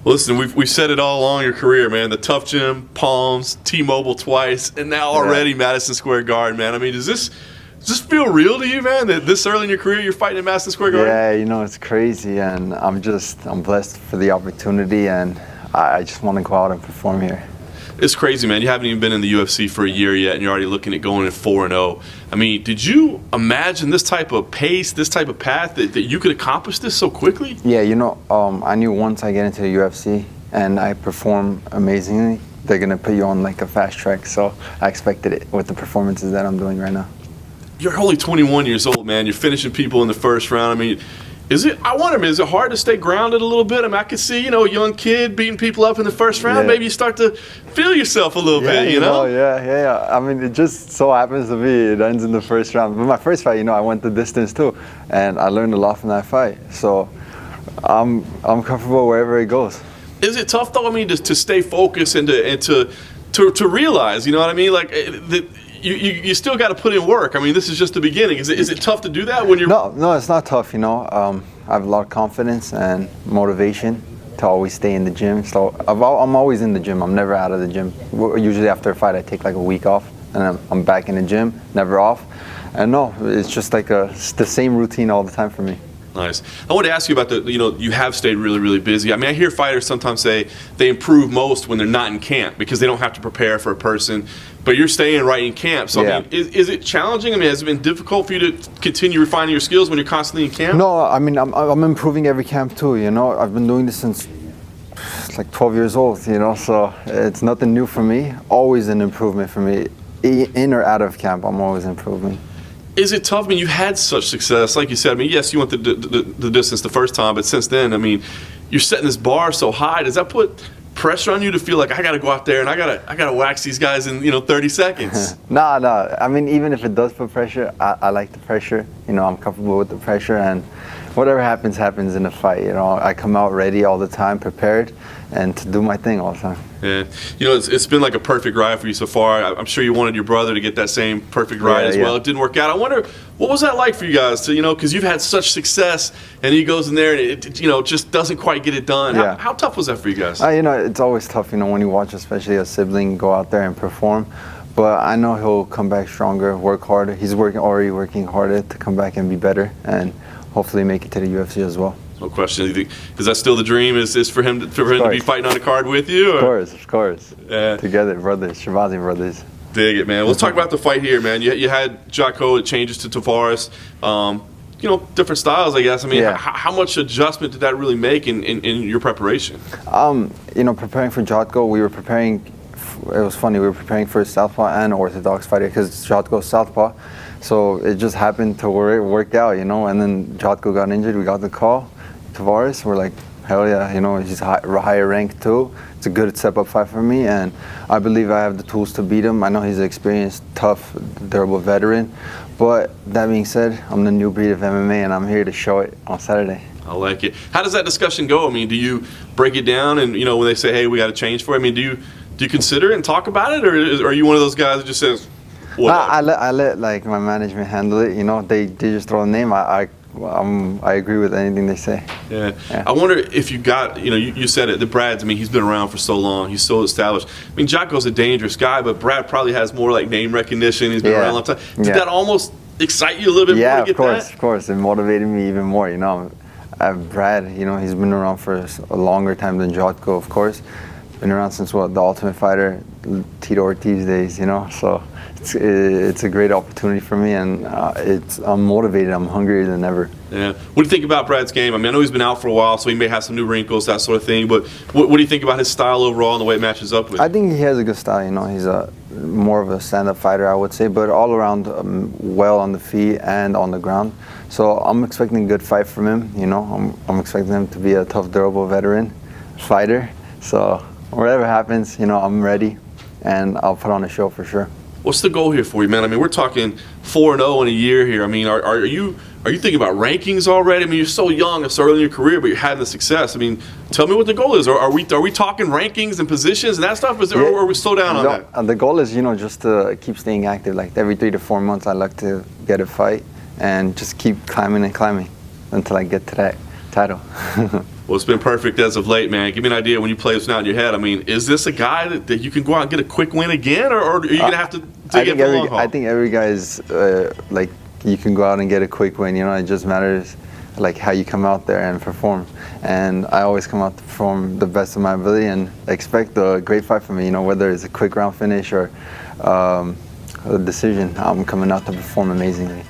Listen, we've said it all along your career, man. The Tough Gym, Palms, T-Mobile twice, and now already Madison Square Garden, man. I mean, does this feel real to you, man? That this early in your career you're fighting at Madison Square Garden? Yeah, it's crazy, and I'm blessed for the opportunity, and I just want to go out and perform here. It's crazy, man. You haven't even been in the UFC for a year yet, and you're already looking at going at 4-0. I mean, did you imagine this type of pace, this type of path, that you could accomplish this so quickly? Yeah, I knew once I get into the UFC and I perform amazingly, they're going to put you on like a fast track. So I expected it with the performances that I'm doing right now. You're only 21 years old, man. You're finishing people in the first round. I mean, is it hard to stay grounded a little bit? I mean, I could see, a young kid beating people up in the first round. Yeah. Maybe you start to feel yourself a little bit, you know? Yeah. I mean, it just so happens to be it ends in the first round. But my first fight, I went the distance too, and I learned a lot from that fight. So I'm comfortable wherever it goes. Is it tough though? I mean, to stay focused and to realize, you know what I mean? Like that. You still got to put in work. I mean, this is just the beginning. Is it tough to do that when you're? No, it's not tough. I have a lot of confidence and motivation to always stay in the gym. So I'm always in the gym. I'm never out of the gym. Usually after a fight, I take like a week off, and I'm back in the gym, never off. And no, it's just like it's the same routine all the time for me. Nice. I want to ask you about you have stayed really, really busy. I mean, I hear fighters sometimes say they improve most when they're not in camp because they don't have to prepare for a person, but you're staying right in camp. So, yeah. I mean, is it challenging? I mean, has it been difficult for you to continue refining your skills when you're constantly in camp? No, I mean, I'm improving every camp too, I've been doing this since like 12 years old, so it's nothing new for me. Always an improvement for me. In or out of camp, I'm always improving. Is it tough? I mean, you've had such success. Like you said, I mean, yes, you went the distance the first time, but since then, I mean, you're setting this bar so high. Does that put pressure on you to feel like I got to go out there and I got to wax these guys in 30 seconds? No. I mean, even if it does put pressure, I like the pressure. I'm comfortable with the pressure, and whatever happens in a fight. I come out ready all the time, prepared, and to do my thing all the time. Yeah, it's been like a perfect ride for you so far. I'm sure you wanted your brother to get that same perfect ride as well. It didn't work out. I wonder, what was that like for you guys to, because you've had such success, and he goes in there and it just doesn't quite get it done. Yeah. How tough was that for you guys? It's always tough, when you watch, especially a sibling go out there and perform. But I know he'll come back stronger, work harder. He's already working harder to come back and be better, and hopefully make it to the UFC as well. No question. Is that still the dream? Is for him to be fighting on a card with you? Or? Of course. Yeah. Together, brothers, Shahbazyan brothers. Dig it, man. Let's talk about the fight here, man. You had Jocko. It changes to Tavares. Different styles, I guess. I mean, how much adjustment did that really make in your preparation? Preparing for Jocko, we were preparing. It was funny. We were preparing for a southpaw and orthodox fighter because Jocko's southpaw. So it just happened to work out, And then Jocko got injured. We got the call. Tavares, we're like, hell yeah, he's higher ranked too. It's a good step-up fight for me, and I believe I have the tools to beat him. I know he's an experienced, tough, durable veteran. But that being said, I'm the new breed of MMA, and I'm here to show it on Saturday. I like it. How does that discussion go? I mean, do you break it down and, when they say, hey, we got to change for it, I mean, do you consider it and talk about it, or are you one of those guys that just says, I let like my management handle it. They just throw a name. I agree with anything they say. Yeah. I wonder if you got, you said it, the Brad's, I mean, he's been around for so long. He's so established. I mean, Jocko's a dangerous guy, but Brad probably has more like name recognition. He's been around a long time. Did that almost excite you a little bit more to get that? Yeah, of course. It motivated me even more, Brad, he's been around for a longer time than Jocko, of course. Been around since the Ultimate Fighter, Tito Ortiz days, So it's a great opportunity for me, and I'm motivated. I'm hungrier than ever. Yeah. What do you think about Brad's game? I mean, I know he's been out for a while, so he may have some new wrinkles, that sort of thing. But what do you think about his style overall and the way it matches up with? I think he has a good style. He's more of a stand-up fighter, I would say, but all around well on the feet and on the ground. So I'm expecting a good fight from him. I'm expecting him to be a tough, durable veteran fighter. So whatever happens, I'm ready, and I'll put on a show for sure. What's the goal here for you, man? I mean, we're talking 4-0 in a year here. I mean, are you thinking about rankings already? I mean, you're so young, so early in your career, but you're having the success. I mean, tell me what the goal is. Are we talking rankings and positions and that stuff? Or are we slow down on that? The goal is, just to keep staying active. Like every 3 to 4 months, I like to get a fight and just keep climbing and climbing until I get to that title. Well, it's been perfect as of late, man. Give me an idea when you play this now in your head. I mean, is this a guy that you can go out and get a quick win again, or are you going to have to dig in for the long haul? I think every guy's like, you can go out and get a quick win. You know, it just matters like how you come out there and perform. And I always come out to perform the best of my ability and expect a great fight from me. You know, whether it's a quick round finish or a decision, I'm coming out to perform amazingly.